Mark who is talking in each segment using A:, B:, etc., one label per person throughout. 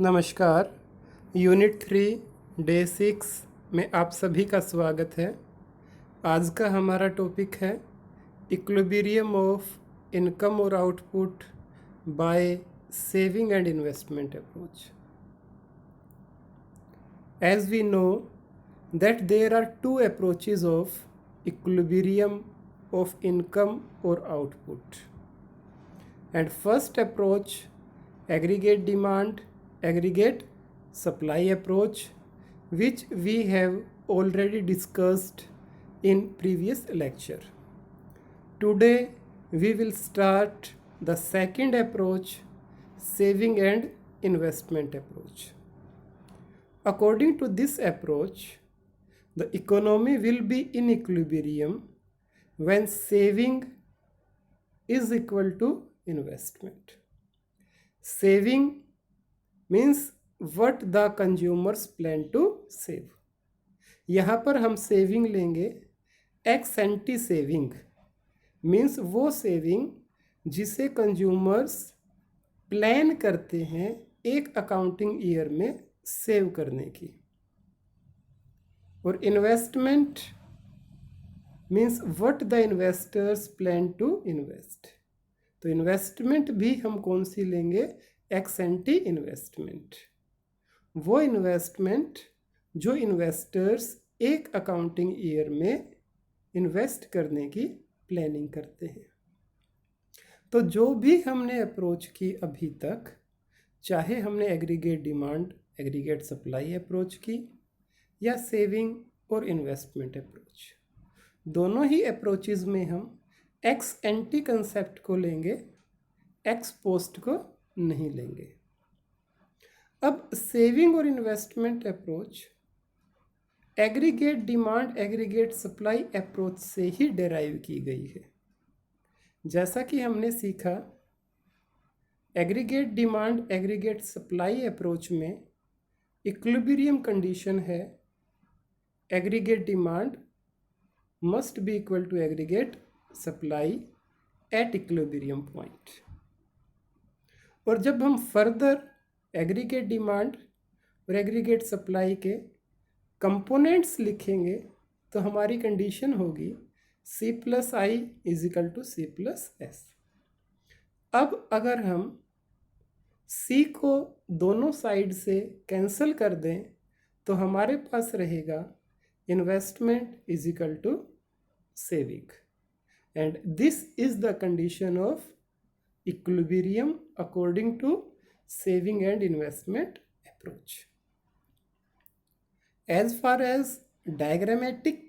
A: नमस्कार। Unit 3 day 6 में आप सभी का स्वागत है। आज का हमारा टॉपिक है इक्विलिब्रियम ऑफ इनकम और output by saving and investment approach. As we know that there are two approaches of equilibrium of income or output. And first approach, aggregate demand aggregate supply approach, which we have already discussed in previous lecture. Today we will start the second approach, saving and investment approach. According to this approach, the economy will be in equilibrium when saving is equal to investment. Saving means what the consumers plan to save. यहाँ पर हम saving लेंगे ex anti saving means वो saving जिसे consumers plan करते हैं एक accounting year में सेव करने की। और investment means what the investors plan to invest. तो इन्वेस्टमेंट भी हम कौन सी लेंगे? एक्स एंटी इन्वेस्टमेंट, वो इन्वेस्टमेंट जो इन्वेस्टर्स एक अकाउंटिंग ईयर में इन्वेस्ट करने की प्लानिंग करते हैं। तो जो भी हमने अप्रोच की अभी तक, चाहे हमने aggregate demand aggregate supply approach की या सेविंग और इन्वेस्टमेंट अप्रोच, दोनों ही अप्रोचेस में हम एक्स एंटी कंसेप्ट को लेंगे, एक्स पोस्ट को नहीं लेंगे। अब सेविंग और investment approach aggregate demand aggregate supply approach से ही डेराइव की गई है। जैसा कि हमने सीखा, aggregate demand aggregate supply approach में इक्विलिब्रियम कंडीशन है aggregate demand must be equal to aggregate supply at equilibrium point. और जब हम फर्दर एग्रीगेट डिमांड और एग्रीगेट सप्लाई के कंपोनेंट्स लिखेंगे तो हमारी कंडीशन होगी C plus I is equal to C plus S. अब अगर हम C को दोनों साइड से कैंसिल कर दें तो हमारे पास रहेगा investment is equal to saving, and this is the condition of equilibrium according to saving and investment approach. As far as diagrammatic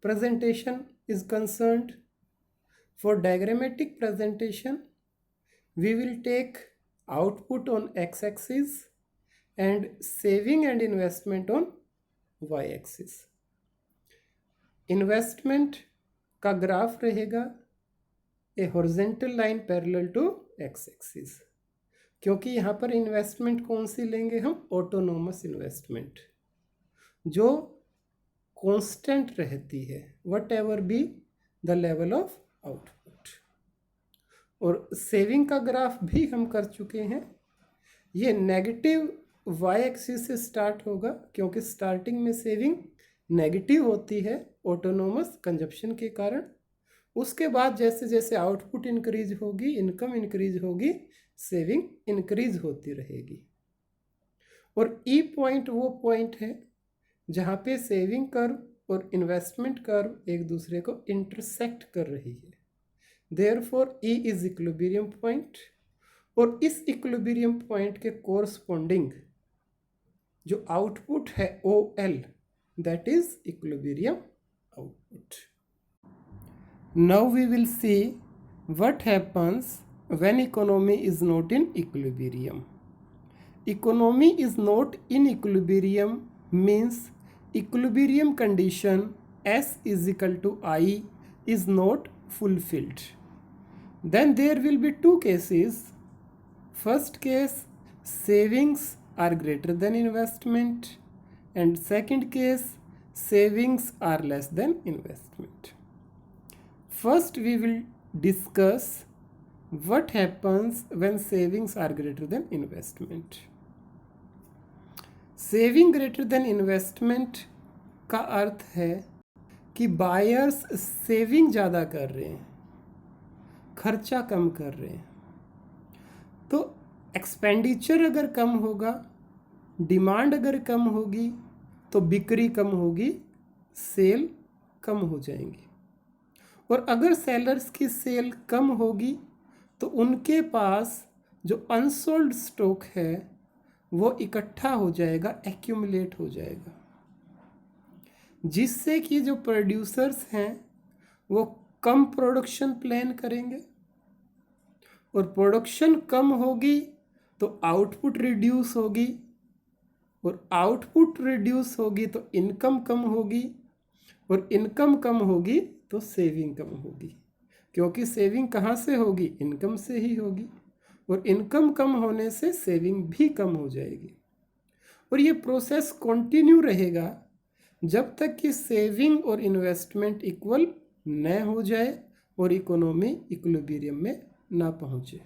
A: presentation is concerned, for diagrammatic presentation we will take output on x-axis and saving and investment on y-axis. Investment का graph रहेगा a horizontal line parallel to X axis, क्योंकि यहाँ पर investment कौन सी लेंगे हम? Autonomous investment जो कांस्टेंट रहती है what ever be the level of output. और सेविंग का ग्राफ भी हम कर चुके हैं, ये नेगेटिव वाई एक्सिस से स्टार्ट होगा क्योंकि स्टार्टिंग में सेविंग नेगेटिव होती है ऑटोनोमस कंजप्शन के कारण। उसके बाद जैसे जैसे आउटपुट इंक्रीज होगी, इनकम इंक्रीज होगी, सेविंग इंक्रीज होती रहेगी। और ई पॉइंट वो पॉइंट है जहाँ पे सेविंग कर्व और इन्वेस्टमेंट कर्व एक दूसरे को इंटरसेक्ट कर रही है। Therefore E is equilibrium point, और इस इक्विलिब्रियम पॉइंट के कोरस्पॉन्डिंग जो आउटपुट है O L, that is equilibrium output. Now we will see what happens when economy is not in equilibrium. Economy is not in equilibrium means equilibrium condition S is equal to I is not fulfilled. Then there will be two cases. First case, savings are greater than investment, and second case, savings are less than investment. First we will discuss what happens when savings are greater than investment. Saving greater than investment का अर्थ है कि buyers saving ज़्यादा कर रहे हैं, खर्चा कम कर रहे हैं। तो एक्सपेंडिचर अगर कम होगा, डिमांड अगर कम होगी, तो बिक्री कम होगी, सेल कम हो जाएंगी। और अगर सेलर्स की सेल कम होगी तो उनके पास जो अनसोल्ड स्टॉक है वो इकट्ठा हो जाएगा, एक्यूमुलेट हो जाएगा, जिससे कि जो प्रोड्यूसर्स हैं वो कम प्रोडक्शन प्लान करेंगे। और प्रोडक्शन कम होगी तो आउटपुट रिड्यूस होगी, और आउटपुट रिड्यूस होगी तो इनकम कम होगी, और इनकम कम होगी तो सेविंग कम होगी, क्योंकि सेविंग कहाँ से होगी? इनकम से ही होगी। और इनकम कम होने से सेविंग भी कम हो जाएगी। और ये प्रोसेस कंटिन्यू रहेगा जब तक कि सेविंग और इन्वेस्टमेंट इक्वल न हो जाए और इकोनॉमी इक्विलिब्रियम में ना पहुँचे।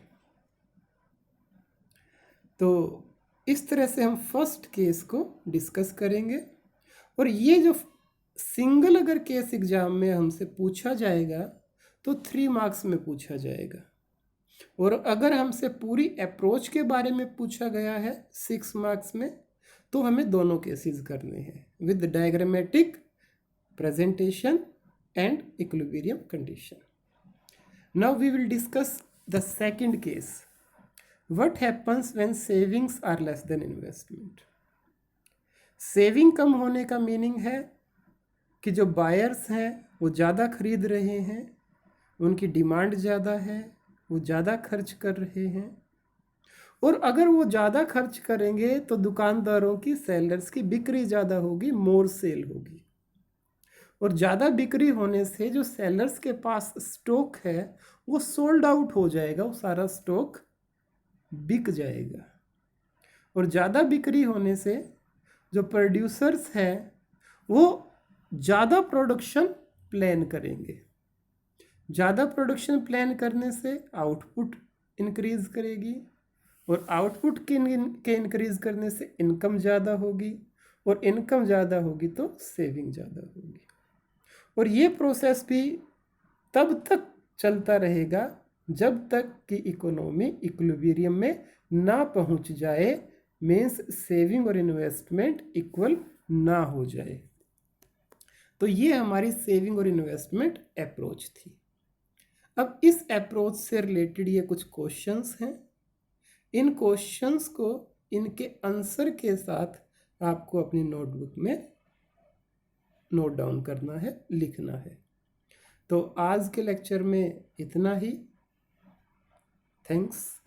A: तो इस तरह से हम फर्स्ट केस को डिस्कस करेंगे। और ये जो सिंगल अगर केस एग्जाम में हमसे पूछा जाएगा तो 3 मार्क्स में पूछा जाएगा। और अगर हमसे पूरी अप्रोच के बारे में पूछा गया है 6 मार्क्स में, तो हमें दोनों केसेस करने हैं with diagrammatic presentation and equilibrium condition. Now we will discuss the second case, what happens when savings are less than investment. Saving कम होने का मीनिंग है कि जो बायर्स हैं वो ज़्यादा खरीद रहे हैं, उनकी डिमांड ज़्यादा है, वो ज़्यादा खर्च कर रहे हैं। और अगर वो ज़्यादा खर्च करेंगे तो दुकानदारों की, सेलर्स की बिक्री ज़्यादा होगी, मोर सेल होगी। और ज़्यादा बिक्री होने से जो सेलर्स के पास स्टॉक है वो सोल्ड आउट हो जाएगा, वो सारा स्टॉक बिक जाएगा। और ज़्यादा बिक्री होने से जो प्रोड्यूसर्स हैं वो ज़्यादा प्रोडक्शन प्लान करेंगे। ज़्यादा प्रोडक्शन प्लान करने से आउटपुट इंक्रीज़ करेगी, और आउटपुट के इंक्रीज़ करने से इनकम ज़्यादा होगी, और इनकम ज़्यादा होगी तो सेविंग ज़्यादा होगी। और ये प्रोसेस भी तब तक चलता रहेगा जब तक कि इकोनॉमी इक्विलिब्रियम में ना पहुंच जाए, मीन्स सेविंग और इन्वेस्टमेंट इक्वल ना हो जाए। तो ये हमारी सेविंग और इन्वेस्टमेंट अप्रोच थी। अब इस अप्रोच से रिलेटेड ये कुछ क्वेश्चंस हैं। इन क्वेश्चंस को इनके आंसर के साथ आपको अपनी नोटबुक में नोट डाउन करना है, लिखना है। तो आज के लेक्चर में इतना ही। थैंक्स।